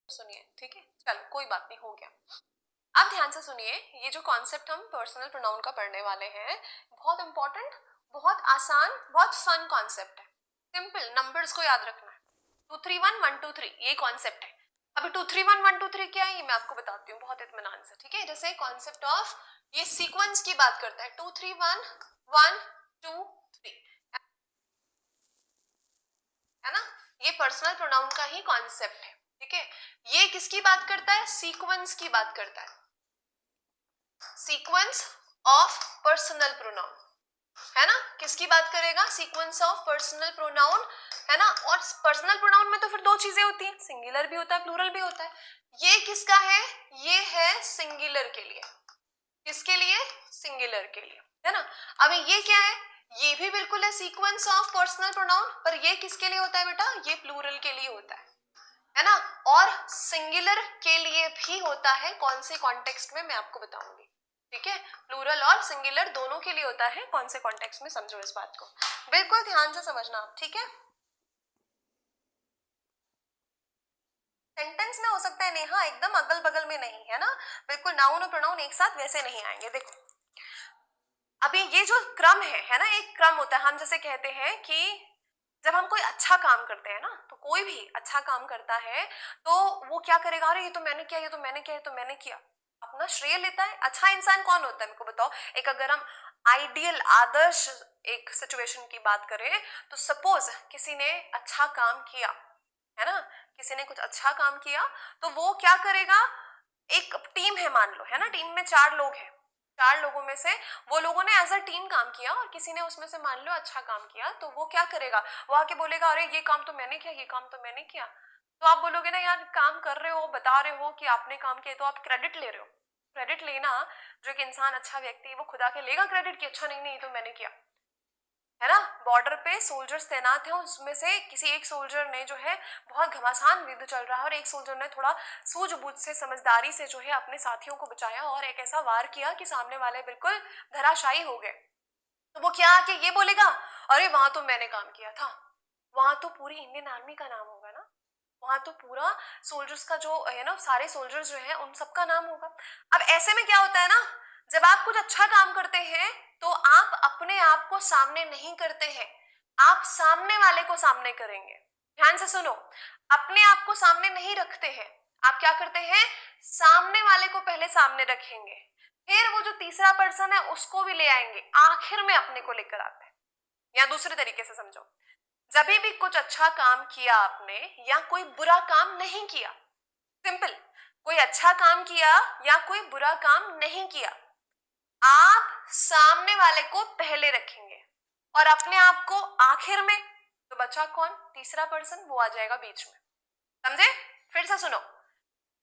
सुनिए, ठीक है, चलो कोई बात नहीं, हो गया। अब ध्यान से सुनिए, ये जो कॉन्सेप्ट हम पर्सनल प्रोनाउन का पढ़ने वाले हैं, बहुत इंपॉर्टेंट, बहुत आसान, बहुत फन कॉन्सेप्ट है। सिंपल नंबर्स को याद रखना है। 2 3 1 1 2 3 ये कॉन्सेप्ट है। अभी 2 3 1 1 2 3 क्या है ये मैं आपको बताती हूँ बहुत इत्मीनान से, ठीक है। जैसे कॉन्सेप्ट ऑफ ये सीक्वेंस की बात करता है, 2 3 1 1 2 3, है ना। ये पर्सनल प्रोनाउन का ही कॉन्सेप्ट है, ठीक है। ये किसकी बात करता है? सीक्वेंस की बात करता है, सीक्वेंस ऑफ पर्सनल प्रोनाउन, है ना। किसकी बात करेगा? सीक्वेंस ऑफ पर्सनल प्रोनाउन, है ना। और पर्सनल प्रोनाउन में तो फिर दो चीजें होती हैं, सिंगुलर भी होता है, प्लूरल भी होता है। ये किसका है? ये है सिंगुलर के लिए। किसके लिए? सिंगुलर के लिए, है ना। अब ये क्या है? ये भी बिल्कुल है सीक्वेंस ऑफ पर्सनल प्रोनाउन, पर ये किसके लिए होता है बेटा? ये प्लूरल के लिए होता है ना। और सिंगुलर के लिए भी होता है, कौन से कॉन्टेक्स्ट में मैं आपको बताऊंगी, ठीक है। प्लूरल और सिंगुलर दोनों के लिए होता है, कौन से कॉन्टेक्स्ट में, समझो इस बात को, बिल्कुल ध्यान से समझना आप, ठीक है। सेंटेंस में हो सकता है नेहा एकदम अगल बगल में नहीं, है ना, बिल्कुल नाउन और प्रोनाउन एक साथ वैसे नहीं आएंगे। देखो अभी ये जो क्रम है ना, एक क्रम होता है। हम जैसे कहते हैं कि जब हम कोई अच्छा काम करते हैं ना, तो कोई भी अच्छा काम करता है तो वो क्या करेगा? अरे ये तो मैंने किया, ये तो मैंने किया, ये तो मैंने किया, अपना श्रेय लेता है। अच्छा इंसान कौन होता है मेरे को बताओ। एक अगर हम आइडियल आदर्श एक सिचुएशन की बात करें, तो सपोज किसी ने अच्छा काम किया, है ना, किसी ने कुछ अच्छा काम किया, तो वो क्या करेगा? एक टीम है मान लो, है ना, टीम में 4 लोग हैं, 4 लोगों में से वो लोगों ने एज अ टीम काम किया और किसी ने उसमें से मान लो अच्छा काम किया, तो वो क्या करेगा? वो आके बोलेगा अरे ये काम तो मैंने किया, ये काम तो मैंने किया। तो आप बोलोगे ना यार काम कर रहे हो, बता रहे हो कि आपने काम किया, तो आप क्रेडिट ले रहे हो। क्रेडिट लेना, जो एक इंसान अच्छा व्यक्ति है वो खुदा के लेगा क्रेडिट कि अच्छा नहीं नहीं ये तो मैंने किया, है ना। बॉर्डर पे सोल्जर्स तैनात हैं, उसमें से किसी एक सोल्जर ने जो है, बहुत घमासान युद्ध चल रहा है और एक सोल्जर ने थोड़ा सूझबूझ से, समझदारी से जो है अपने साथियों को बचाया और एक ऐसा वार किया कि सामने वाले बिल्कुल धराशायी हो गए। तो वो क्या आके ये बोलेगा अरे वहां तो मैंने काम किया था? वहां तो पूरी इंडियन आर्मी का नाम होगा ना, वहां तो पूरा सोल्जर्स का जो है ना, सारे सोल्जर्स जो है उन सबका नाम होगा। अब ऐसे में क्या होता है ना, जब आप कुछ अच्छा काम करते हैं तो आप अपने आप को सामने नहीं करते हैं, आप सामने वाले को सामने करेंगे। ध्यान से सुनो, अपने आप को सामने नहीं रखते हैं, आप क्या करते हैं? सामने वाले को पहले सामने रखेंगे, फिर वो जो तीसरा पर्सन है उसको भी ले आएंगे, आखिर में अपने को लेकर आते हैं। या दूसरे तरीके से समझो, जब भी कुछ अच्छा काम किया आपने या कोई बुरा काम नहीं किया, सिंपल, कोई अच्छा काम किया या कोई बुरा काम नहीं किया, आप सामने वाले को पहले रखेंगे और अपने आप को आखिर में। तो बचा कौन? तीसरा पर्सन, वो आ जाएगा बीच में। समझे? फिर से सुनो,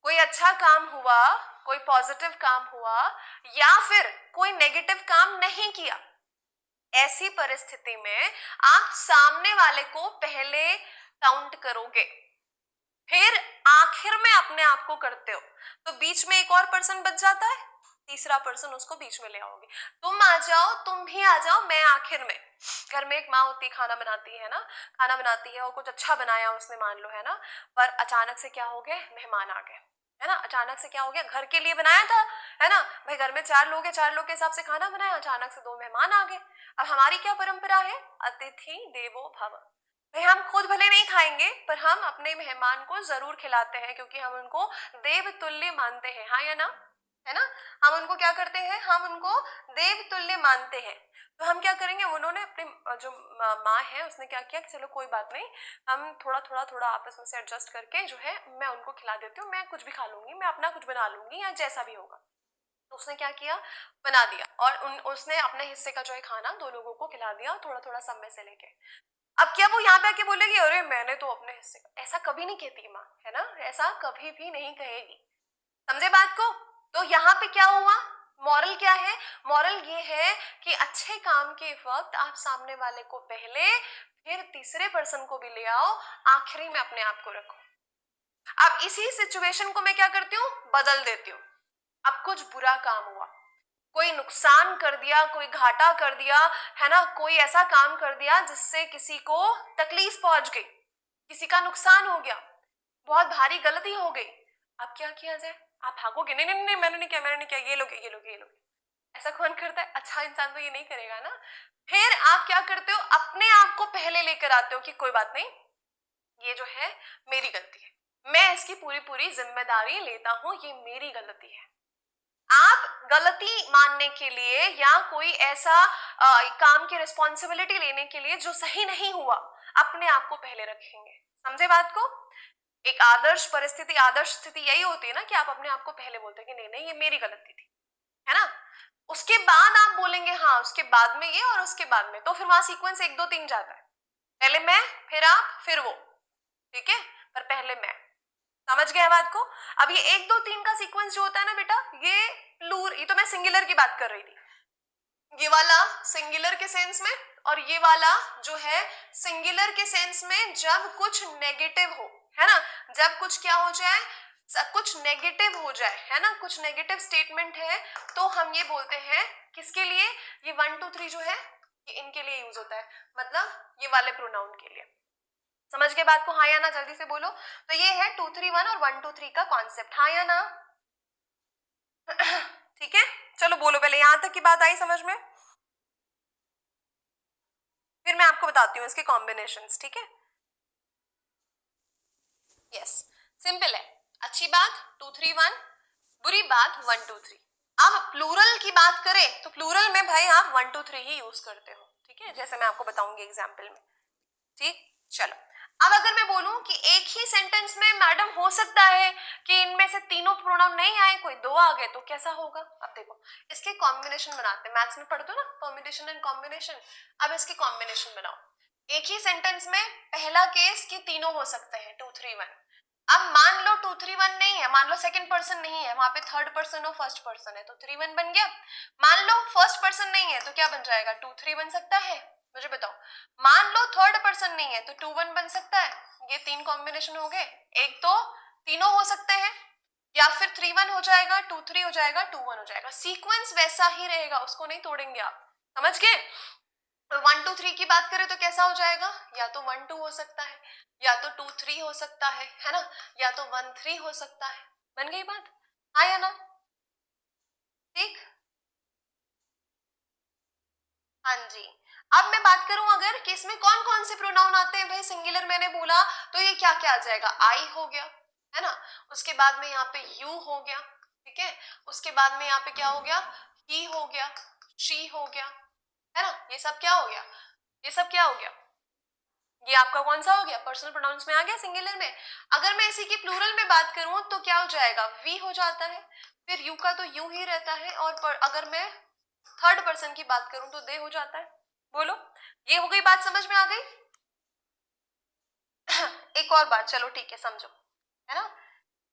कोई अच्छा काम हुआ, कोई पॉजिटिव काम हुआ या फिर कोई नेगेटिव काम नहीं किया, ऐसी परिस्थिति में आप सामने वाले को पहले काउंट करोगे, फिर आखिर में अपने आप को करते हो। तो बीच में एक और पर्सन बच जाता है, तीसरा पर्सन, उसको बीच में ले आओगे। तुम आ जाओ, तुम भी आ जाओ, मैं आखिर में। घर में एक माँ होती, खाना बनाती है ना, खाना बनाती है और कुछ अच्छा बनाया उसने मान लो, है ना, पर अचानक से क्या हो गए? मेहमान आ गए, है ना। अचानक से क्या हो गया? घर के लिए बनाया था, है ना भाई, घर में 4 लोग हैं, 4 लोग के हिसाब से खाना बनाया, अचानक से 2 मेहमान आ गए। अब हमारी क्या परंपरा है? अतिथि देवो भव। भाई हम खुद भले नहीं खाएंगे पर हम अपने मेहमान को जरूर खिलाते हैं, क्योंकि हम उनको देव तुल्य मानते हैं, हाँ या ना, है ना। हम उनको क्या करते हैं? हम उनको देव तुल्य मानते हैं। तो हम क्या करेंगे? उन्होंने अपनी जो माँ है उसने क्या किया कि चलो कोई बात नहीं, हम थोड़ा थोड़ा थोड़ा आपस में से एडजस्ट करके जो है मैं उनको खिला देती हूँ, मैं कुछ भी खा लूंगी, मैं अपना कुछ बना लूंगी या जैसा भी होगा। तो उसने क्या किया? बना दिया और उसने अपने हिस्से का जो है खाना 2 लोगों को खिला दिया, थोड़ा थोड़ा सब में से लेके। अब क्या वो यहाँ पे आके बोलेगी अरे मैंने तो अपने हिस्से का? ऐसा कभी नहीं कहती माँ, है ना, ऐसा कभी भी नहीं कहेगी। समझे बात को? तो यहाँ पे क्या हुआ? मॉरल क्या है? मॉरल ये है कि अच्छे काम के वक्त आप सामने वाले को पहले, फिर तीसरे पर्सन को भी ले आओ, आखिरी में अपने आप को रखो। अब इसी सिचुएशन को मैं क्या करती हूँ? बदल देती हूँ। अब कुछ बुरा काम हुआ, कोई नुकसान कर दिया, कोई घाटा कर दिया, है ना, कोई ऐसा काम कर दिया जिससे किसी को तकलीफ पहुंच गई, किसी का नुकसान हो गया। बहुत भारी गलती हो गई, अब क्या किया जाए? आप भागोगे, नहीं नहीं नहीं मैंने नहीं किया, मैंने नहीं किया, ये लोगे ये लोगे ये लोगे। ऐसा कौन करता है? अच्छा इंसान तो ये नहीं करेगा ना। फिर आप क्या करते हो, अपने आप को पहले लेकर आते हो कि कोई बात नहीं, ये जो है मेरी गलती है, मैं इसकी पूरी पूरी जिम्मेदारी लेता हूं, ये मेरी गलती है। आप गलती मानने के लिए या कोई ऐसा काम की रिस्पॉन्सिबिलिटी लेने के लिए जो सही नहीं हुआ, अपने आप को पहले रखेंगे। समझे बात को? एक आदर्श परिस्थिति, आदर्श स्थिति यही होती है ना कि आप अपने आप को पहले बोलते हैं कि नहीं नहीं ये मेरी गलती थी, है ना। उसके बाद आप बोलेंगे हाँ उसके बाद में ये और उसके बाद में, तो फिर वहां सीक्वेंस 1 2 3 जाता है, पहले मैं, फिर आप, फिर वो, ठीक है, पर पहले मैं। समझ गए बात को? अब ये 1 2 3 का सीक्वेंस जो होता है ना बेटा, ये तो मैं सिंगुलर की बात कर रही थी, ये वाला सिंगुलर के सेंस में, और ये वाला जो है सिंगुलर के सेंस में जब कुछ नेगेटिव हो, है ना, जब कुछ क्या हो जाए, कुछ नेगेटिव हो जाए, है ना, कुछ नेगेटिव स्टेटमेंट है, तो हम ये बोलते हैं किसके लिए, ये 1 2 3 जो है ये इनके लिए यूज होता है, मतलब ये वाले प्रोनाउन के लिए। समझ गए बात को? हाँ या ना, जल्दी से बोलो। तो ये है 2 3 1 और 1 2 3 का कॉन्सेप्ट, हाँ या ना? ठीक है, चलो बोलो, पहले यहां तक की बात आई समझ में, फिर मैं आपको बताती हूँ इसके कॉम्बिनेशंस, ठीक है। यस, सिंपल है। अच्छी बात 2 3 1, बुरी बात 1 2 3। अब प्लूरल की बात करें तो प्लूरल में भाई आप 1 2 3 ही यूज करते हो, ठीक है, जैसे मैं आपको बताऊंगी एग्जाम्पल में। ठीक, चलो। अब अगर मैं बोलूं कि एक ही सेंटेंस में मैडम हो सकता है कि इनमें से तीनों प्रोनाउन नहीं आए, कोई 2 आ गए, तो कैसा होगा? अब देखो इसके कॉम्बिनेशन बनाते हैं, मैथ्स में पढ़ते हो ना परम्यूटेशन एंड कॉम्बिनेशन। अब इसके कॉम्बिनेशन बनाओ। एक ही सेंटेंस में पहला केस कि तीनों हो सकते हैं 2 3 1। अब मान लो 2 3 1 नहीं है, मान लो सेकंड पर्सन नहीं है, वहां पे थर्ड पर्सन और फर्स्ट पर्सन है, तो 3 1 बन गया। मान लो फर्स्ट पर्सन नहीं है तो क्या बन जाएगा? 2 3 बन सकता है, मुझे बताओ। मान लो थर्ड पर्सन नहीं है तो 2 1 बन सकता है। ये 3 कॉम्बिनेशन हो गए, एक तो तीनों हो सकते हैं, या फिर 3 1 हो जाएगा, 2 3 हो जाएगा, 2 1 हो जाएगा, सीक्वेंस वैसा ही रहेगा, उसको नहीं तोड़ेंगे आप। समझ गए? तो 1 2 3 की बात करें तो कैसा हो जाएगा? या तो 1 2 हो सकता है, या तो 2 3 हो सकता है ना, या तो 1 3 हो सकता है। बन गई बात, हाँ या ना? ठीक, हाँ जी। अब मैं बात करूं अगर कि इसमें कौन कौन से प्रोनाउन आते हैं, भाई सिंगुलर मैंने बोला तो ये क्या क्या आ जाएगा? आई हो गया, है ना, उसके बाद में यहाँ पे यू हो गया, ठीक है, उसके बाद में यहाँ पे क्या हो गया? ही हो गया, शी हो गया, है ना, ये सब क्या हो गया? ये सब क्या हो गया? ये आपका कौन सा हो गया? पर्सनल प्रोनाउंस में आ गया सिंगुलर में। अगर मैं इसी की प्लूरल में बात करूं तो क्या हो जाएगा? वी हो जाता है, फिर यू का तो यू ही रहता है, और अगर मैं थर्ड पर्सन की बात करूं तो दे हो जाता है। बोलो, ये हो गई बात, समझ में आ गई? एक और बात, चलो ठीक है समझो, है ना,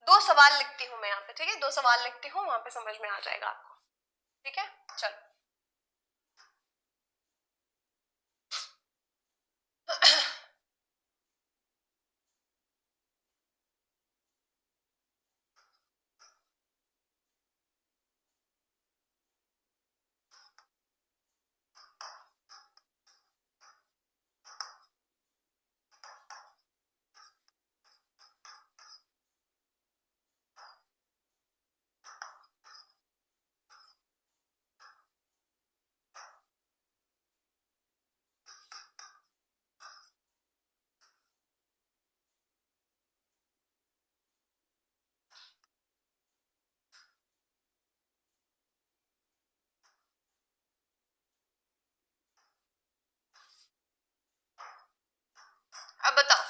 2 सवाल लिखती हूं मैं यहाँ पे, ठीक है, 2 सवाल लिखती हूँ, वहां पे समझ में आ जाएगा आपको, ठीक है, चलो। अब बताओ,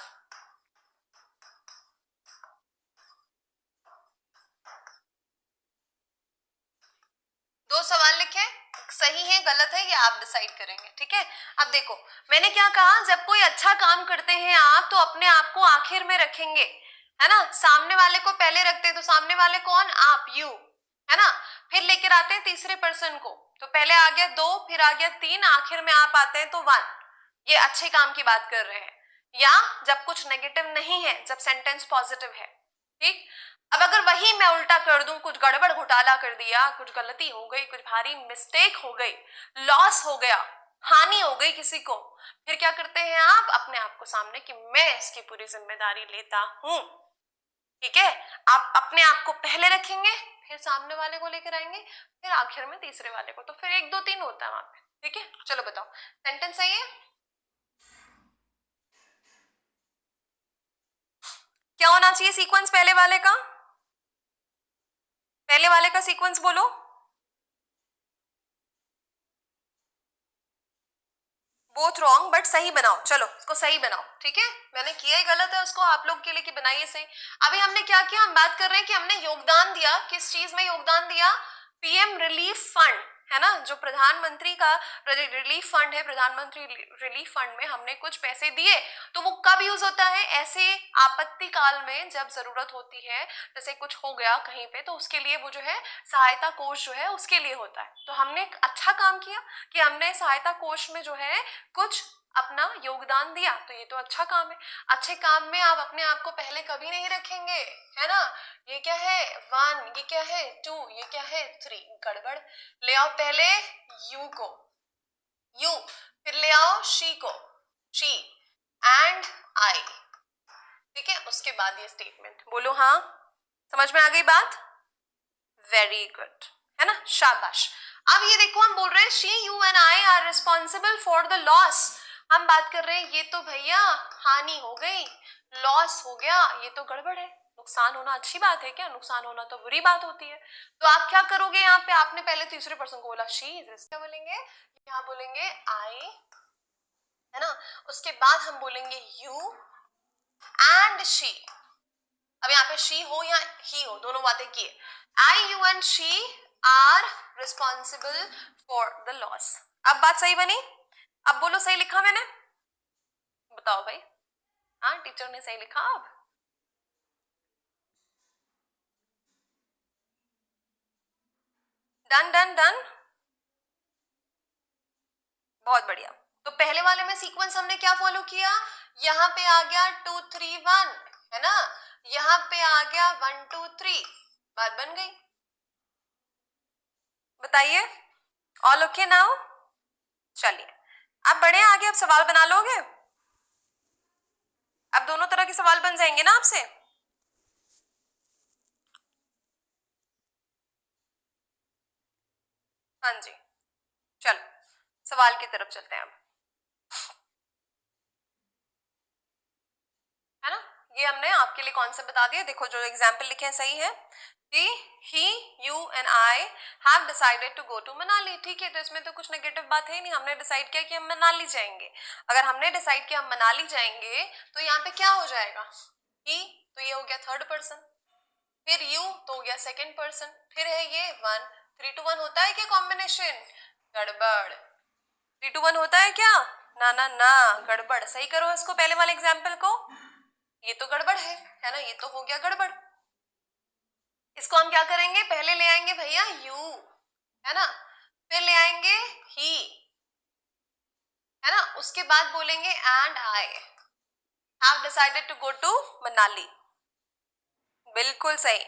2 सवाल लिखे, सही है गलत है ये आप डिसाइड करेंगे, ठीक है। अब देखो मैंने क्या कहा, जब कोई अच्छा काम करते हैं आप तो अपने आप को आखिर में रखेंगे, है ना, सामने वाले को पहले रखते हैं, तो सामने वाले कौन? आप, यू, है ना, फिर लेकर आते हैं तीसरे पर्सन को, तो पहले आ गया 2, फिर आ गया 3, आखिर में आप आते हैं तो 1। ये अच्छे काम की बात कर रहे हैं, या जब कुछ नेगेटिव नहीं है, जब सेंटेंस पॉजिटिव है, ठीक। अब अगर वही मैं उल्टा कर दूं, कुछ गड़बड़ घोटाला कर दिया, कुछ गलती हो गई, कुछ भारी मिस्टेक हो गई, लॉस हो गया, हानि हो गई किसी को, फिर क्या करते हैं आप? अपने आप को सामने कि मैं इसकी पूरी जिम्मेदारी लेता हूं, ठीक है, आप अपने आप को पहले रखेंगे, फिर सामने वाले को लेकर आएंगे, फिर आखिर में तीसरे वाले को, तो फिर 1 2 3 होता है वहां पे। ठीक है, चलो बताओ सेंटेंस सही है? क्या होना चाहिए सीक्वेंस पहले वाले का? पहले वाले का सीक्वेंस बोलो। बोथ रॉन्ग, बट सही बनाओ, चलो इसको सही बनाओ। ठीक है, मैंने किया ही गलत है उसको आप लोग के लिए कि बनाइए सही। अभी हमने क्या किया, हम बात कर रहे हैं कि हमने योगदान दिया, किस चीज में योगदान दिया? पीएम रिलीफ फंड है ना, जो प्रधानमंत्री का रिलीफ फंड है, प्रधानमंत्री रिलीफ फंड में हमने कुछ पैसे दिए। तो वो कब यूज होता है? ऐसे आपत्ति काल में जब जरूरत होती है, जैसे कुछ हो गया कहीं पे, तो उसके लिए वो जो है सहायता कोष जो है उसके लिए होता है। तो हमने एक अच्छा काम किया कि हमने सहायता कोष में जो है कुछ अपना योगदान दिया, तो ये तो अच्छा काम है। अच्छे काम में आप अपने आप को पहले कभी नहीं रखेंगे, है ना। ये क्या है 1, ये क्या है 2, ये क्या है 3, गड़बड़। ले आओ पहले यू को, यू, फिर ले आओ शी को, शी एंड आई। ठीक है, उसके बाद ये स्टेटमेंट बोलो। हाँ, समझ में आ गई बात? वेरी गुड, है ना, शाबाश। अब ये देखो, हम बोल रहे हैं she you and I are responsible for the loss. हम बात कर रहे हैं, ये तो भैया हानि हो गई, लॉस हो गया, ये तो गड़बड़ है। नुकसान होना अच्छी बात है क्या? नुकसान होना तो बुरी बात होती है। तो आप क्या करोगे यहाँ पे? आपने पहले तीसरे पर्सन को बोला शी, क्या बोलेंगे? यहाँ बोलेंगे आई, है ना। उसके बाद हम बोलेंगे यू एंड शी। अब यहाँ पे शी हो या ही हो, दोनों बातें किए। I you and she are responsible for the loss. अब बात सही बनी? अब बोलो सही लिखा मैंने? बताओ भाई। हाँ, टीचर ने सही लिखा। अब डन डन डन, बहुत बढ़िया। तो पहले वाले में सीक्वेंस हमने क्या फॉलो किया? यहाँ पे आ गया 2 3 1, है ना। यहाँ पे आ गया 1 2 3, बात बन गई। बताइए, ऑल ओके नाउ? चलिए, अब बढ़े आगे, अब सवाल बना लोगे? अब दोनों तरह के सवाल बन जाएंगे ना आपसे? हाँ जी, चलो सवाल की तरफ चलते हैं अब, है ना। ये हमने आपके लिए कॉन्सेप्ट बता दिया। देखो जो एग्जाम्पल लिखे हैं सही है कि he you and I have decided to go to Manali. ठीक है, तो इसमें तो कुछ नेगेटिव बात है नहीं, हमने डिसाइड किया कि हम मनाली जाएंगे। अगर हमने डिसाइड किया हम मनाली जाएंगे, तो यहाँ पे क्या हो जाएगा? ही, तो ये हो गया थर्ड पर्सन, फिर यू तो हो गया सेकेंड पर्सन, फिर है ये 1, 3 to 1 होता है क्या कॉम्बिनेशन? गड़बड़। 3 to 1 होता है क्या? ना ना ना, गड़बड़। सही करो इसको, पहले वाले एग्जाम्पल को। ये तो गड़बड़ है ना, ये तो हो गया गड़बड़। इसको हम क्या करेंगे? पहले ले आएंगे भैया यू, है ना, फिर ले आएंगे ही, है ना, उसके बाद बोलेंगे and I have decided to go to Manali. बिल्कुल सही।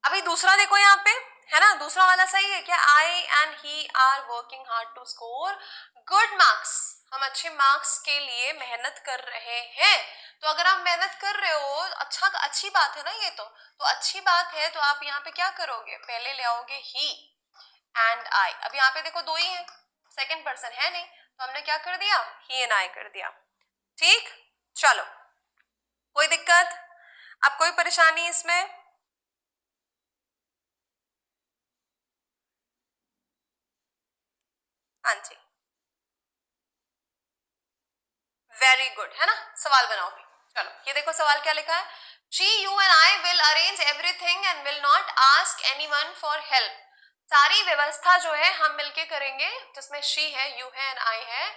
अभी दूसरा देखो यहाँ पे, है ना, दूसरा वाला सही है क्या? I and he are working hard to score good marks. हम अच्छे मार्क्स के लिए मेहनत कर रहे हैं। तो अगर आप मेहनत कर रहे हो, अच्छा, अच्छी बात है ना ये तो अच्छी बात है। तो आप यहाँ पे क्या करोगे? पहले ले आओगे ही एंड आई। अब यहाँ पे देखो दो ही है, सेकेंड पर्सन है नहीं, तो हमने क्या कर दिया? ही एंड आई कर दिया। ठीक, चलो, कोई दिक्कत? अब कोई परेशानी इसमें? हाँ जी, वेरी गुड, है ना। सवाल बनाओ भी। चलो ये देखो सवाल क्या लिखा है। She you and I will arrange everything and will not ask anyone for help. सारी व्यवस्था जो है हम मिलके करेंगे, जिसमें शी है, यू है एंड आई है,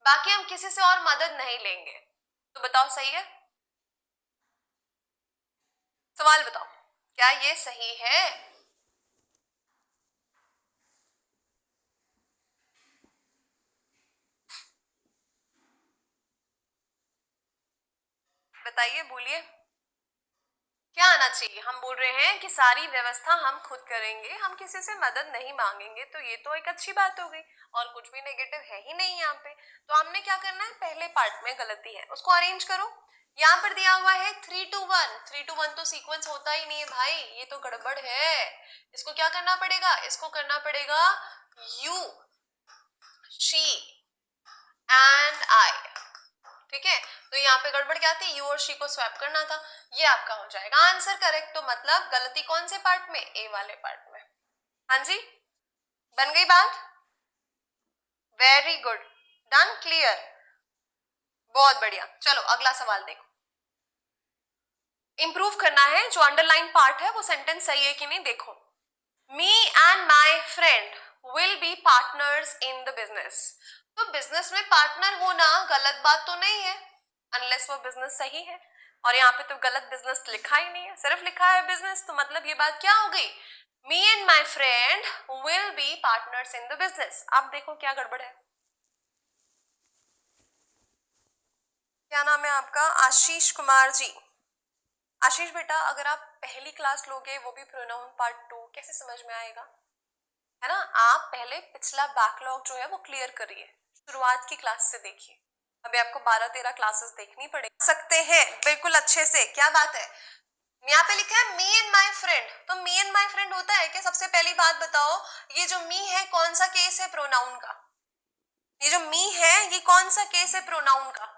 बाकी हम किसी से और मदद नहीं लेंगे। तो बताओ सही है? सवाल बताओ, क्या ये सही है? बताइए, बोलिए, क्या आना चाहिए? हम बोल रहे हैं कि सारी व्यवस्था हम खुद करेंगे, हम किसी से मदद नहीं मांगेंगे, तो ये तो एक अच्छी बात हो गई, और कुछ भी नेगेटिव है ही नहीं यहाँ पे। तो हमने क्या करना है? पहले पार्ट में गलती है उसको अरेंज करो। यहाँ पर दिया हुआ है 3 to 1, 3 to 1 तो सीक्वेंस होता ही नहीं है भाई, ये तो गड़बड़ है। इसको क्या करना पड़ेगा, इसको करना पड़ेगा यू, शी एंड आई, ठीक है। तो यहाँ पे गड़बड़ क्या थी, यू और शी को स्वैप करना था, ये आपका हो जाएगा आंसर करेक्ट। तो मतलब गलती कौन से पार्ट में, ए वाले पार्ट में। हाँ जी, बन गई बात, वेरी गुड, डन, क्लियर, बहुत बढ़िया। चलो अगला सवाल देखो, इंप्रूव करना है, जो अंडरलाइन पार्ट है वो सेंटेंस सही है कि नहीं देखो। Me and my friend will be partners in the business. तो बिजनेस में पार्टनर होना गलत बात तो नहीं है, अनलेस वो बिजनेस सही है, और यहाँ पे तो गलत बिजनेस लिखा ही नहीं है, सिर्फ लिखा है बिजनेस, तो मतलब ये बात क्या हो गई, me and my friend will be partners in the business. अब देखो क्या गड़बड़ है, क्या नाम है आपका, आशीष कुमार जी। आशीष बेटा, अगर आप पहली क्लास लोगे, वो भी प्रोनाउन पार्ट 2, कैसे समझ में आएगा, है ना। आप पहले पिछला बैकलॉग जो है वो क्लियर करिए, शुरुआत की क्लास से देखिए, अभी आपको 12-13 क्लासेस देखनी पड़ेगी, सकते हैं बिल्कुल अच्छे से। क्या बात है, यहाँ पे लिखा है मी एंड माई फ्रेंड, तो मी एंड माई फ्रेंड होता है क्या, सबसे पहली बात बताओ, ये जो मी है कौन सा केस है प्रोनाउन का, ये जो मी है ये कौन सा केस है प्रोनाउन का,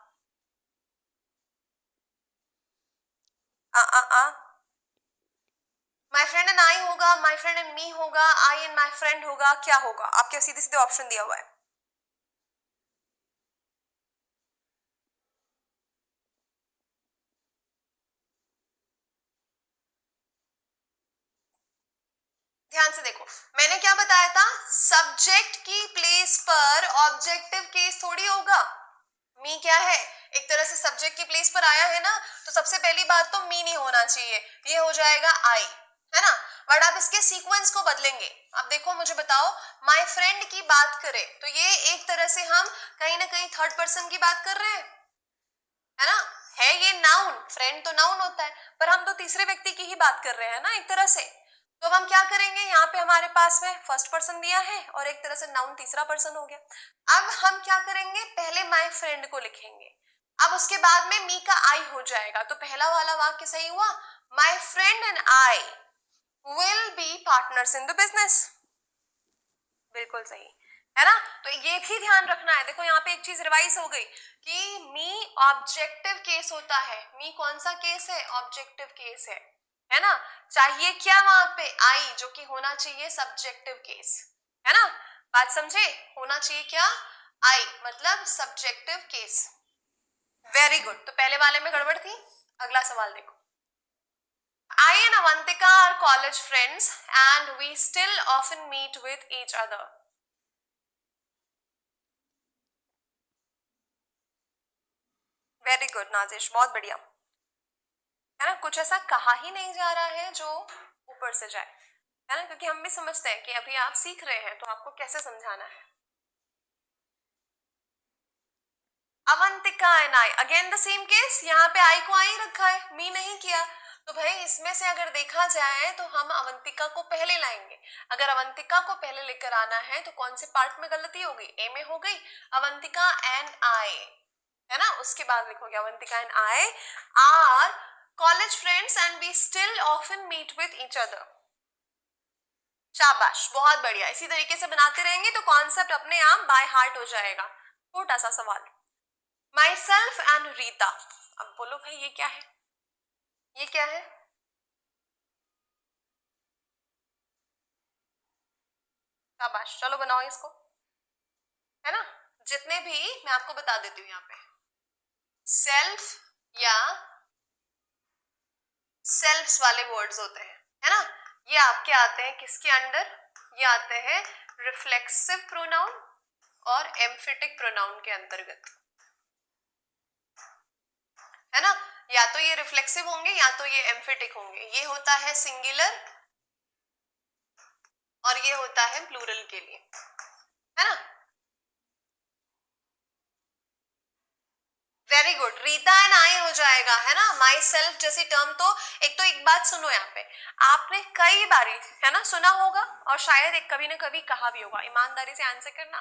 आ माई फ्रेंड एंड आई होगा, माई फ्रेंड एंड मी होगा, आई एंड माई फ्रेंड होगा, क्या होगा, आपके सीधे सीधे ऑप्शन दिया हुआ है। ध्यान से देखो, मैंने क्या बताया था, सब्जेक्ट की प्लेस पर ऑब्जेक्टिव केस थोड़ी होगा। मी क्या है, एक तरह से सब्जेक्ट की प्लेस पर आया है ना, तो सबसे पहली बात तो मी नहीं होना चाहिए, ये हो जाएगा आई, है ना। बट आप इसके सीक्वेंस को बदलेंगे, अब देखो मुझे बताओ, माय फ्रेंड की बात करें तो ये एक तरह से हम कहीं ना कहीं थर्ड पर्सन की बात कर रहे हैं, है ना, है ये नाउन, फ्रेंड तो नाउन होता है, पर हम तो तीसरे व्यक्ति की ही बात कर रहे हैं ना एक तरह से। तो अब हम क्या करेंगे, यहाँ पे हमारे पास में फर्स्ट पर्सन दिया है और एक तरह से नाउन तीसरा पर्सन हो गया। अब हम क्या करेंगे, पहले माय फ्रेंड को लिखेंगे, अब उसके बाद में मी का आई हो जाएगा, तो पहला वाला वाक्य सही हुआ, my friend and I will be partners in the business, बिल्कुल सही, है ना। तो ये भी ध्यान रखना है, देखो यहाँ पे एक चीज रिवाइज हो गई कि मी ऑब्जेक्टिव केस होता है, मी कौन सा केस है, ऑब्जेक्टिव केस है ना। चाहिए क्या वहां पे, आई, जो कि होना चाहिए सब्जेक्टिव केस, है ना, बात समझे, होना चाहिए क्या, आई, मतलब सब्जेक्टिव केस। वेरी गुड, तो पहले वाले में गड़बड़ थी। अगला सवाल देखो, I and Avantika are college friends and we still often meet with each other. Very good Nazish, बहुत बढ़िया, है ना, कुछ ऐसा कहा ही नहीं जा रहा है जो ऊपर से जाए, है ना, क्योंकि हम भी समझते हैं कि अभी आप सीख रहे हैं तो आपको कैसे समझाना है। Avantika and I, again the same case, यहाँ पे आई को आई रखा है, मी नहीं किया, तो भाई इसमें से अगर देखा जाए तो हम अवंतिका को पहले लाएंगे, अगर अवंतिका को पहले लेकर आना है तो कौन से पार्ट में गलती हो गई, ए में हो गई, अवंतिका एंड आई, है ना, उसके बाद लिखोगे Avantika and I are college friends and we still often meet with each other. शाबाश, बहुत बढ़िया, इसी तरीके से बनाते रहेंगे तो कॉन्सेप्ट अपने आप बाय हार्ट हो जाएगा। छोटा सा सवाल, माई सेल्फ एंड रीता, अब बोलो भाई ये क्या है, ये क्या है, शाबाश, चलो बनाओ इसको, है ना। जितने भी मैं आपको बता देती हूँ, यहाँ पे सेल्फ या सेल्फ्स वाले वर्ड्स होते हैं, है ना, ये आपके आते हैं किसके अंडर, ये आते हैं रिफ्लेक्सिव प्रोनाउन और एम्फेटिक प्रोनाउन के अंतर्गत, है ना, या तो ये रिफ्लेक्सिव होंगे या तो ये एम्फेटिक होंगे, ये होता है सिंगुलर और ये होता है प्लूरल के लिए, है ना। वेरी गुड, रीता एंड आई हो जाएगा, है ना, माई सेल्फ जैसी टर्म, तो एक बात सुनो, यहाँ पे आपने कई बारी, है ना, सुना होगा और शायद एक कभी ना कभी कहा भी होगा, ईमानदारी से आंसर करना,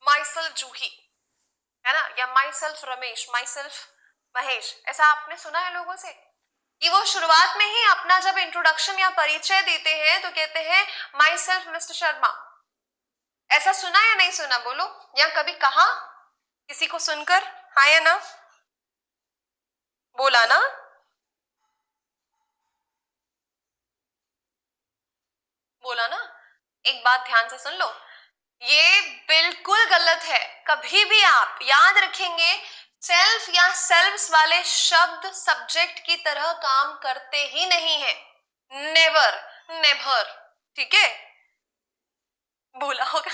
माई सेल्फ जूही, है ना, या my self Ramesh, my self Mahesh, ऐसा आपने सुना है लोगों से कि वो शुरुआत में ही अपना जब इंट्रोडक्शन या परिचय देते हैं तो कहते हैं माई सेल्फ मिस्टर शर्मा? ऐसा सुना या नहीं सुना, बोलो, या कभी कहा किसी को सुनकर? हाँ या ना? बोला ना? बोला ना? एक बात ध्यान से सुन लो, ये बिल्कुल गलत है। कभी भी आप याद रखेंगे, सेल्फ या सेल्फ्स वाले शब्द सब्जेक्ट की तरह काम करते ही नहीं है। नेवर, नेवर, ठीक है? बोला होगा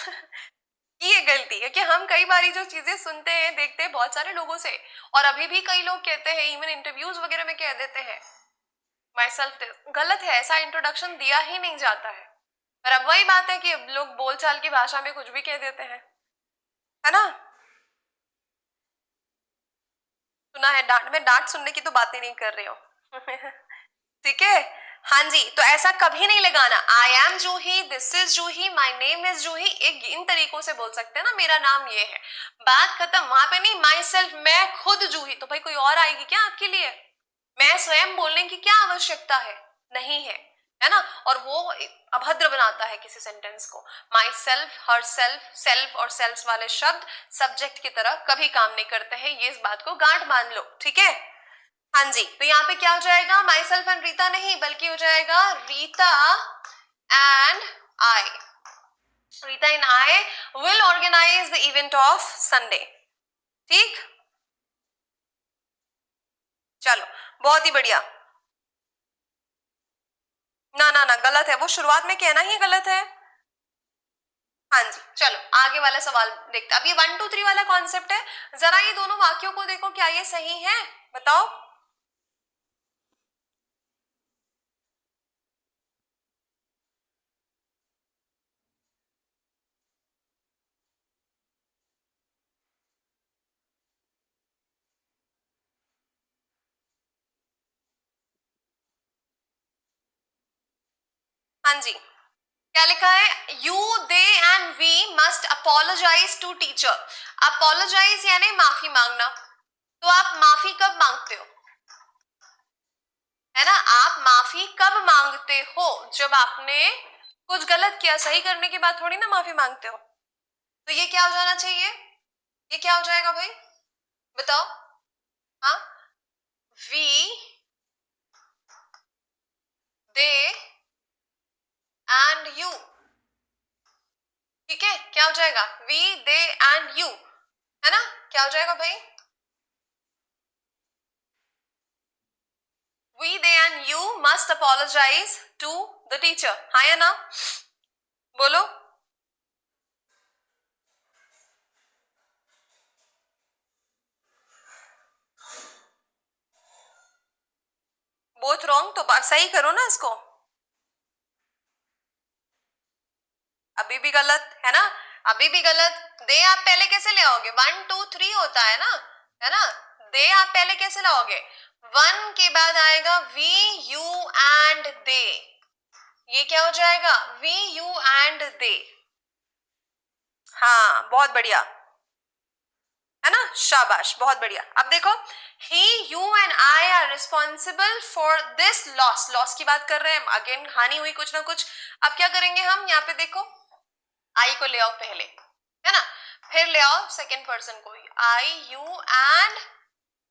ये गलती है कि हम कई बारी जो चीजें सुनते हैं, देखते हैं बहुत सारे लोगों से, और अभी भी कई लोग कहते हैं, इवन इंटरव्यूज वगैरह में कह देते हैं माई सेल्फ। गलत है, ऐसा इंट्रोडक्शन दिया ही नहीं जाता है। पर अब वही बात है कि लोग बोलचाल की भाषा में कुछ भी कह देते हैं, है ना? सुना है डांट, मैं डांट सुनने की तो बातें नहीं कर रही हूँ ठीक है? हाँ जी, तो ऐसा कभी नहीं लगाना I am Juhi, this is Juhi, my name is Juhi. एक इन तरीकों से बोल सकते हैं ना, मेरा नाम ये है, बात खत्म। वहां पे नहीं माई सेल्फ, मैं खुद जूही, तो भाई कोई और आएगी क्या आपके लिए? मैं स्वयं बोलने की क्या आवश्यकता है? नहीं है ना? और वो अभद्र बनाता है किसी सेंटेंस को। My self, her self, self और सेल्फ वाले शब्द सब्जेक्ट की तरह कभी काम नहीं करते हैं। ये इस बात को गांठ मान लो, ठीक है? हाँ जी, तो यहाँ पे क्या हो जाएगा? माई सेल्फ एंड रीता नहीं, बल्कि हो जाएगा Rita and I. Rita and I will organise the event of Sunday. ठीक, चलो, बहुत ही बढ़िया। ना ना ना, गलत है, वो शुरुआत में कहना ही गलत है। हाँ जी, चलो आगे वाला सवाल देखते। अब ये 1 2 3 वाला कॉन्सेप्ट है, जरा ये दोनों वाक्यों को देखो, क्या ये सही है? बताओ। हाँ जी, क्या लिखा है? You, they and we must apologise to teacher. Apologise यानी माफी मांगना। तो आप माफी कब मांगते हो? है ना, आप माफी कब मांगते हो? जब आपने कुछ गलत किया, सही करने के बाद थोड़ी ना माफी मांगते हो। तो ये क्या हो जाना चाहिए? ये क्या हो जाएगा भाई, बताओ? हाँ, वी, दे एंड यू। ठीक है, क्या हो जाएगा? वी, दे एंड यू, है ना? क्या हो जाएगा भाई? We, they and you must apologise to the teacher. हाँ या ना? बोलो। बोथ रॉन्ग, तो सही करो ना इसको। अभी भी गलत है ना? अभी भी गलत। दे आप पहले कैसे ले आओगे? 1 2 3 होता है ना? दे आप पहले कैसे लाओगे? 1 के बाद आएगा वी, यू एंड दे। ये क्या हो जाएगा? We, you and they. हाँ, बहुत बढ़िया, है ना? शाबाश, बहुत बढ़िया। अब देखो, he, you and I are responsible for this loss. Loss की बात कर रहे हैं, अगेन हानि हुई कुछ ना कुछ। अब क्या करेंगे हम? यहाँ पे देखो, आई को ले आओ पहले, है ना? फिर ले आओ सेकेंड पर्सन को, आई, यू एंड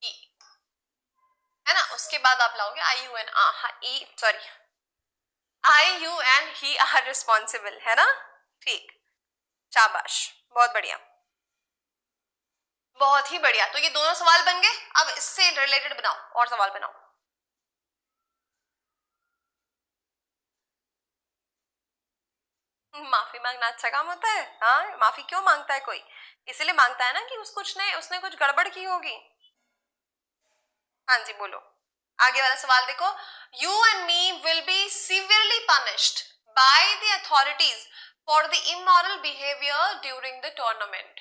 ही, है ना? उसके बाद आप लाओगे I, you and he, sorry, I, you and he are responsible, है ना? ठीक, शाबाश, बहुत बढ़िया, बहुत ही बढ़िया। तो ये दोनों सवाल बन गए। अब इससे रिलेटेड बनाओ, और सवाल बनाओ। माफी मांगना अच्छा काम होता है? हाँ, माफी क्यों मांगता है कोई? इसीलिए मांगता है ना कि उसने कुछ गड़बड़ की होगी। हाँ जी, बोलो। आगे वाला सवाल देखो, you and me will be severely punished by the authorities for the immoral behaviour during the tournament.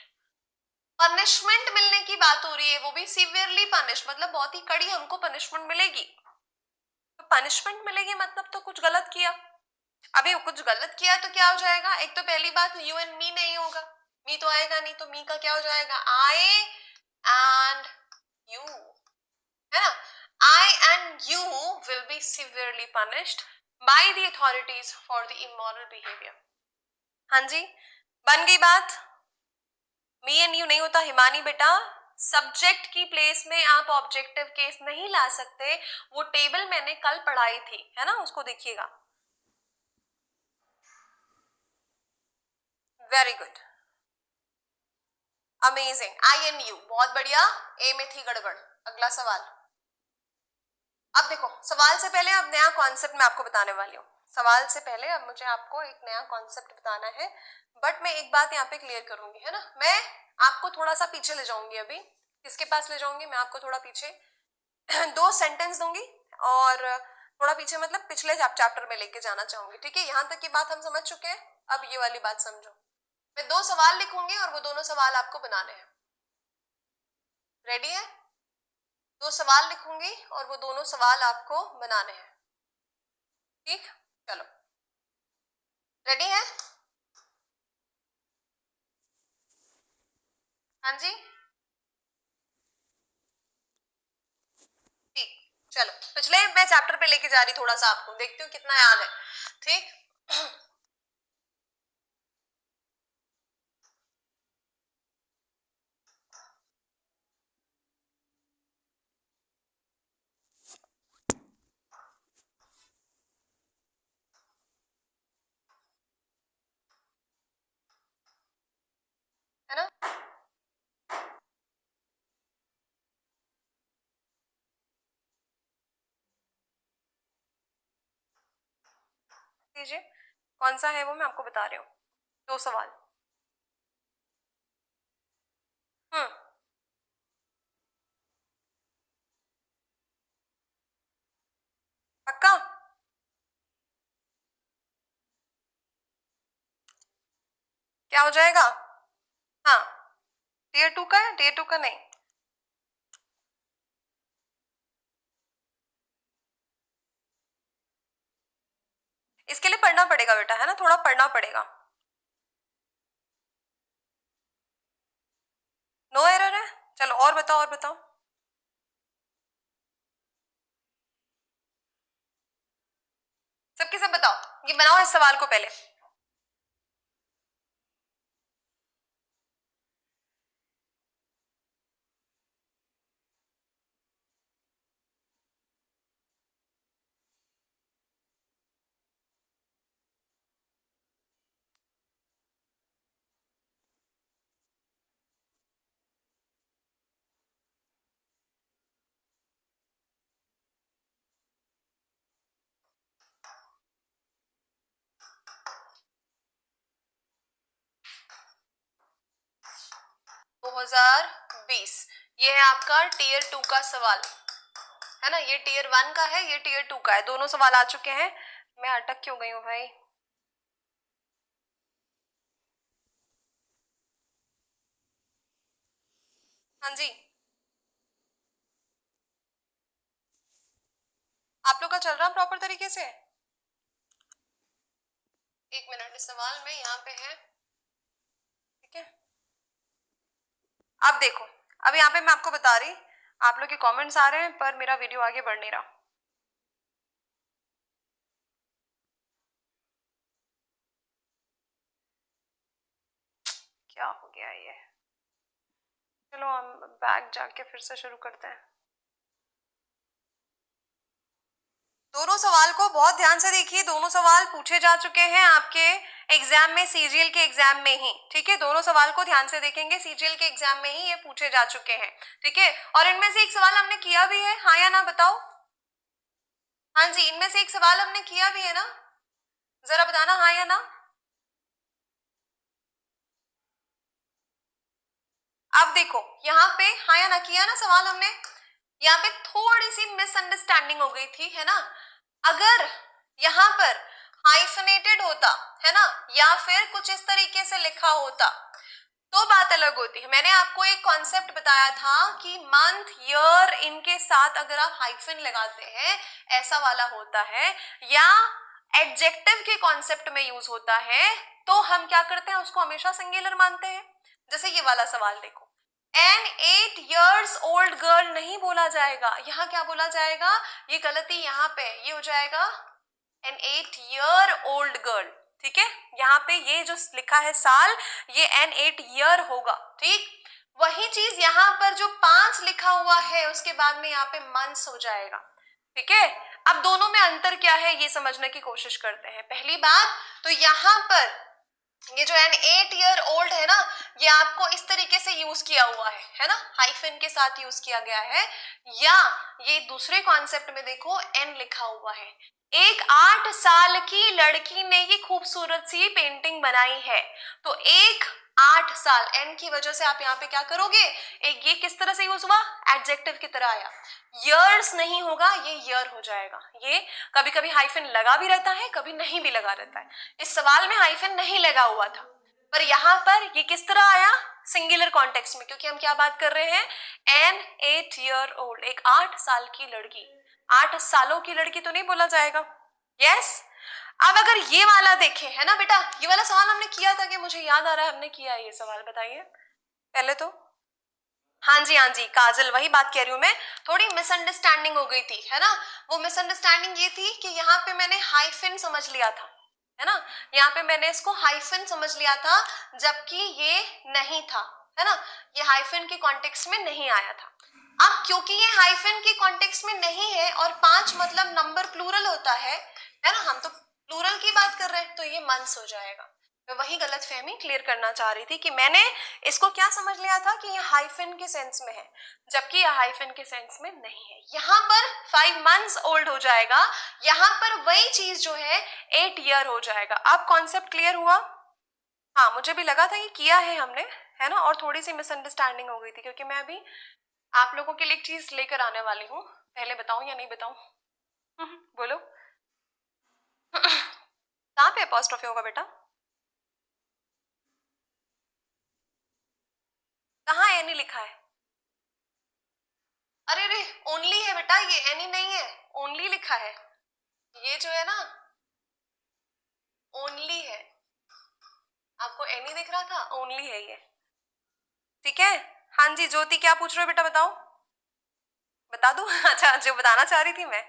Punishment मिलने की बात हो रही है, वो भी सिवियरली पनिश, मतलब बहुत ही कड़ी हमको पनिशमेंट मिलेगी। तो पनिशमेंट मिलेगी मतलब तो कुछ गलत किया। अभी कुछ गलत किया तो क्या हो जाएगा? एक तो पहली बात, यू एंड मी नहीं होगा, मी तो आएगा नहीं, तो मी का क्या हो जाएगा? आई एंड यू। है ना, I and you will be severely punished by the authorities for the immoral behavior. हाँ जी, बन गई बात. मी एंड यू नहीं होता हिमानी बेटा, सब्जेक्ट की प्लेस में आप ऑब्जेक्टिव केस नहीं ला सकते. वो टेबल मैंने कल पढ़ाई थी, है ना, उसको देखिएगा. Very good, amazing. I and you, बहुत बढ़िया. ए में थी गड़बड़. अगला सवाल. अब देखो, सवाल से पहले अब नया कॉन्सेप्ट मैं आपको बताने वाली हूँ. सवाल से पहले अब मुझे आपको एक नया कॉन्सेप्ट बताना है. बट मैं एक बात यहाँ पे क्लियर करूंगी, है ना, मैं आपको थोड़ा सा पीछे ले जाऊंगी. अभी किसके पास ले जाऊंगी मैं आपको? थोड़ा पीछे. दो सेंटेंस दूंगी और थोड़ा पीछे मतलब पिछले चैप्टर में लेके जाना चाहूंगी. ठीक है, यहाँ तक की बात हम समझ चुके हैं. अब ये वाली बात समझो. मैं दो सवाल लिखूंगी और वो दोनों सवाल आपको बनाने हैं. रेडी है? दो सवाल लिखूंगी और वो दोनों सवाल आपको बनाने हैं. ठीक, चलो. रेडी है? हाँ जी, ठीक. चलो, पिछले मैं चैप्टर पे लेके जा रही थोड़ा सा आपको, देखती हूँ कितना याद है. ठीक. है ना, दीजिए. कौन सा है वो मैं आपको बता रही हूँ. दो सवाल. हम्म. पक्का? क्या हो जाएगा? हाँ, टीयर टू का है, टीयर टू का नहीं. इसके लिए पढ़ना पड़ेगा बेटा, है ना, थोड़ा पढ़ना पड़ेगा. नो एरर है. चलो और बताओ, और बताओ. सबके सब बताओ. ये बनाओ इस सवाल को पहले. दो 2020, ये है आपका टीयर टू का सवाल, है ना. ये टीयर वन का है, ये टीयर टू का है. दोनों सवाल आ चुके हैं. मैं अटक क्यों गई हूँ भाई? हाँ जी, आप लोग का चल रहा प्रॉपर तरीके से? एक मिनट, इस सवाल में यहाँ पे है. ठीक है, अब देखो. अब यहाँ पे मैं आपको बता रही, आप लोग के कमेंट्स आ रहे हैं पर मेरा वीडियो आगे बढ़ नहीं रहा. क्या हो गया ये? चलो हम बैक जाके फिर से शुरू करते हैं. दोनों सवाल को बहुत ध्यान से देखिए. दोनों सवाल पूछे जा चुके हैं आपके एग्जाम में, सीजीएल के एग्जाम में ही. ठीक है, दोनों सवाल को ध्यान से देखेंगे, सीजीएल के एग्जाम में ही ये पूछे जा चुके हैं. ठीक है, और इनमें से एक सवाल हमने किया भी है, हाँ या ना बताओ. हाँ जी, इनमें से एक सवाल हमने किया भी है ना, जरा बताना हाँ या ना. अब देखो यहाँ पे हाँ या ना किया ना सवाल हमने. यहाँ पे थोड़ी सी मिसअंडरस्टैंडिंग हो गई थी, है ना. अगर यहाँ पर हाइफनेटेड होता, है ना, या फिर कुछ इस तरीके से लिखा होता तो बात अलग होती है. मैंने आपको एक कॉन्सेप्ट बताया था कि मंथ ईयर इनके साथ अगर आप हाइफन लगाते हैं ऐसा वाला होता है, या एडजेक्टिव के कॉन्सेप्ट में यूज होता है, तो हम क्या करते हैं, उसको हमेशा सिंगुलर मानते हैं. जैसे ये वाला सवाल देखो, एन 8 years old गर्ल नहीं बोला जाएगा, यहाँ क्या बोला जाएगा, ये गलती यहाँ पे, ये हो जाएगा एन 8 year old गर्ल, ठीक है। यहाँ पे ये जो लिखा है साल, ये एन 8 year होगा, ठीक। वही चीज यहाँ पर जो 5 लिखा हुआ है उसके बाद में यहाँ पे मंथ्स हो जाएगा, ठीक है। अब दोनों में अंतर क्या है ये समझने की कोशिश करते हैं। पहली बात तो यहाँ पर ये जो एन 8 year old है ना, ये आपको इस तरीके से यूज किया हुआ है ना, हाइफन के साथ यूज किया गया है, या ये दूसरे कॉन्सेप्ट में देखो एन लिखा हुआ है। एक 8 साल की लड़की ने ये खूबसूरत सी पेंटिंग बनाई है, तो एक 8 साल एन की वजह से आप यहाँ पे क्या करोगे, एक ये किस तरह से यूज हुआ, एडजेक्टिव की तरह आया, years नहीं होगा, ये ईयर हो जाएगा। ये कभी कभी हाइफन लगा भी रहता है, कभी नहीं भी लगा रहता है। इस सवाल में हाइफन नहीं लगा हुआ था, पर यहाँ पर ये किस तरह आया, सिंगुलर कॉन्टेक्स्ट में, क्योंकि हम क्या बात कर रहे हैं, एन 8 year old, एक 8 साल की लड़की। 8 सालों की लड़की तो नहीं बोला जाएगा, यस। अब अगर ये वाला देखें, है ना बेटा, ये वाला सवाल हमने किया था कि मुझे याद आ रहा है हमने किया है ये सवाल, बताइए पहले तो। हाँ जी हाँ जी काजल, वही बात कह रही हूं मैं, थोड़ी मिसअंडरस्टैंडिंग हो गई थी, है ना। वो मिसअंडरस्टैंडिंग ये थी कि यहाँ पे मैंने हाइफन समझ लिया था, है ना, यहाँ पे मैंने इसको हाइफन समझ लिया था, जबकि ये नहीं था, है ना, ये हाइफन के कॉन्टेक्स्ट में नहीं आया था। अब क्योंकि ये हाइफन के कॉन्टेक्स्ट में नहीं है और 5 मतलब नंबर प्लूरल होता है ना, हम तो प्लूरल की बात कर रहे हैं, तो ये मंथ्स हो जाएगा। मैं वही गलत फहमी क्लियर करना चाह रही थी कि मैंने इसको क्या समझ लिया था कि ये हाइफन के सेंस में है, जबकि ये हाइफन के सेंस में नहीं है। यहाँ पर 5 months ओल्ड हो जाएगा, यहाँ पर वही चीज जो है 8 year हो जाएगा। अब कॉन्सेप्ट क्लियर हुआ? हाँ, मुझे भी लगा था ये किया है हमने, है ना, और थोड़ी सी मिसअंडरस्टैंडिंग हो गई थी, क्योंकि मैं अभी आप लोगों के लिए एक चीज लेकर आने वाली हूँ। पहले बताऊं या नहीं बताऊं? बोलो। कहाँ पे अपॉस्ट्रोफी होगा बेटा? कहाँ एनी लिखा है? अरे रे, ओनली है बेटा, ये एनी नहीं है, ओनली लिखा है। ये जो है ना, ओनली है। आपको एनी दिख रहा था, ओनली है ये, ठीक है। हाँ जी ज्योति, क्या पूछ रहे हो बेटा, बताओ। बता दूं? अच्छा, जो बताना चाह रही थी मैं।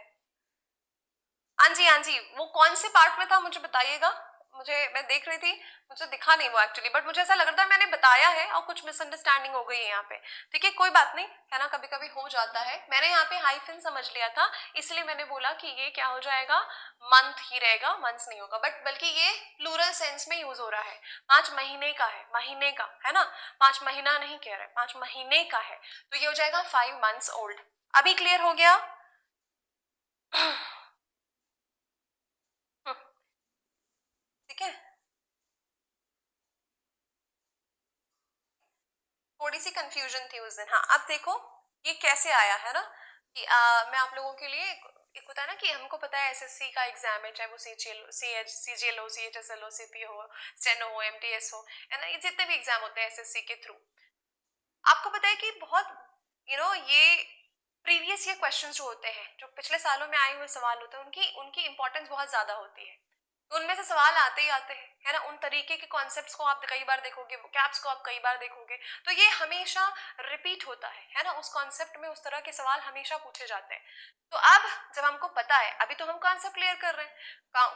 हाँ जी हाँ जी, वो कौन से पार्ट में था मुझे बताइएगा, मुझे, मैं देख रही थी, मुझे दिखा नहीं वो एक्चुअली, बट मुझे ऐसा लग रहा था मैंने बताया है और कुछ मिसअंडरस्टैंडिंग हो गई है यहाँ पे, ठीक है, कोई बात नहीं, है ना, कभी कभी हो जाता है। मैंने यहाँ पे हाइफन समझ लिया था, इसलिए मैंने बोला कि ये क्या हो जाएगा, मंथ ही रहेगा, मंथ्स नहीं होगा, बट बल्कि ये प्लूरल सेंस में यूज हो रहा है। 5 महीने का है, महीने का, है ना, 5 महीना नहीं कह रहे, 5 महीने का है, तो ये हो जाएगा 5 months ओल्ड। अभी क्लियर हो गया? ठीक है, थोड़ी सी कंफ्यूजन थी उस दिन। हाँ, अब देखो ये कैसे आया है ना, कि मैं आप लोगों के लिए एक होता है ना कि हमको पता है एसएससी का एग्जाम है, चाहे वो सीजीएल हो, सीएचएसएल हो, सीपी हो, स्टेनो हो, एमटीएस हो, है ना, ये जितने भी एग्जाम होते हैं एसएससी के थ्रू, आपको पता है कि बहुत ये प्रीवियस ईयर क्वेश्चंस जो होते हैं, जो पिछले सालों में आए हुए सवाल होते हैं, उनकी उनकी इंपॉर्टेंस बहुत ज्यादा होती है, तो उनमें से सवाल आते ही आते हैं, है ना। उन तरीके के कॉन्सेप्ट्स को आप कई बार देखोगे, कैप्स को आप कई बार देखोगे, तो ये हमेशा रिपीट होता है ना, उस कॉन्सेप्ट में उस तरह के सवाल हमेशा पूछे जाते हैं। तो अब जब हमको पता है, अभी तो हम कॉन्सेप्ट क्लियर कर रहे हैं,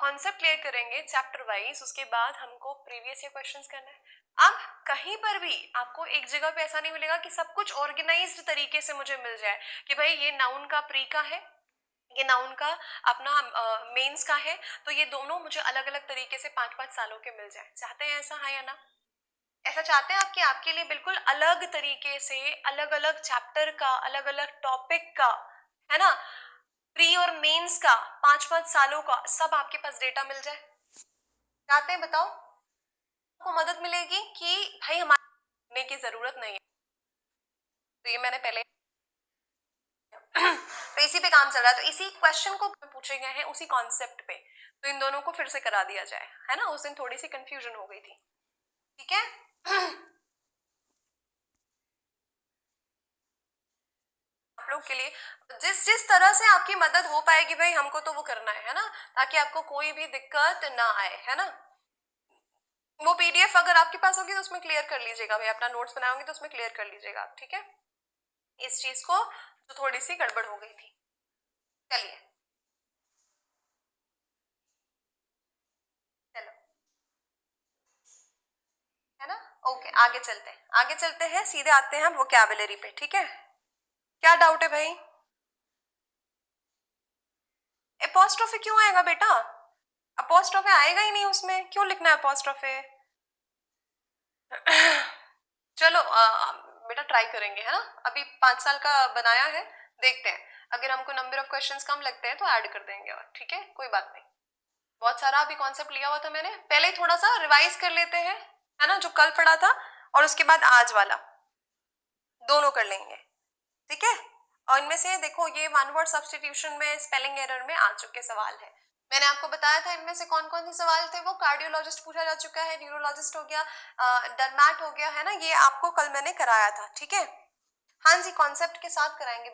कॉन्सेप्ट क्लियर करेंगे चैप्टर वाइज, उसके बाद हमको प्रीवियस ईयर क्वेश्चंस करना है। अब कहीं पर भी आपको एक जगह पे ऐसा नहीं मिलेगा कि सब कुछ ऑर्गेनाइज्ड तरीके से मुझे मिल जाए, कि भाई ये नाउन का प्री का है, ये नाउन का अपना मेंस का है, तो ये दोनों मुझे अलग अलग तरीके से 5-5 सालों के मिल जाए। चाहते हैं ऐसा, है या ना? ऐसा चाहते हैं आप कि आपके लिए बिल्कुल अलग तरीके से अलग अलग चैप्टर का, अलग अलग टॉपिक का, है ना, प्री और मेंस का 5-5 सालों का सब आपके पास डेटा मिल जाए? चाहते हैं? बताओ। आपको मदद मिलेगी कि भाई हमारे की जरूरत नहीं है, तो ये मैंने पहले तो इसी पे काम चल रहा है, तो इसी क्वेश्चन को पूछे गए हैं उसी कॉन्सेप्ट पे, तो इन दोनों को फिर से करा दिया जाए, है ना। उस दिन थोड़ी सी कंफ्यूजन हो गई थी, ठीक है। आप लोग के लिए जिस जिस तरह से आपकी मदद हो पाएगी भाई, हमको तो वो करना है ना, ताकि आपको कोई भी दिक्कत ना आए, है ना। वो पीडीएफ अगर आपके पास होगी तो उसमें क्लियर कर लीजिएगा भाई, अपना नोट्स बनाओगे तो उसमें क्लियर कर लीजिएगा आप, ठीक है, इस चीज को जो थोड़ी सी गड़बड़ हो गई थी। चलिए, चलो, है ना। ओके, आगे चलते हैं, सीधे आते हैं वोकैबुलरी पे, ठीक है। क्या डाउट है भाई? एपोस्ट्रोफी क्यों आएगा बेटा? अपोस्ट्रोफे आएगा ही नहीं उसमें, क्यों लिखना है अपोस्ट्रोफे? चलो बेटा ट्राई करेंगे, है ना। अभी 5 साल का बनाया है, देखते हैं, अगर हमको नंबर ऑफ क्वेश्चंस कम लगते हैं तो ऐड कर देंगे, और ठीक है, कोई बात नहीं। बहुत सारा अभी कॉन्सेप्ट लिया हुआ था मैंने, पहले ही थोड़ा सा रिवाइज कर लेते हैं, है ना, जो कल पढ़ा था, और उसके बाद आज वाला दोनों कर लेंगे, ठीक है। और इनमें से देखो, ये वन वर्ड सब्स्टिट्यूशन में स्पेलिंग एरर में आ चुके सवाल है। मैंने आपको बताया था इनमें से कौन कौन से सवाल थे, वो कार्डियोलॉजिस्ट पूछा जा चुका है, न्यूरोलॉजिस्ट हो गया, डरमैट हो गया, है ना, ये आपको कल मैंने कराया था, ठीक है। हाँ जी, कॉन्सेप्ट के साथ कराएंगे।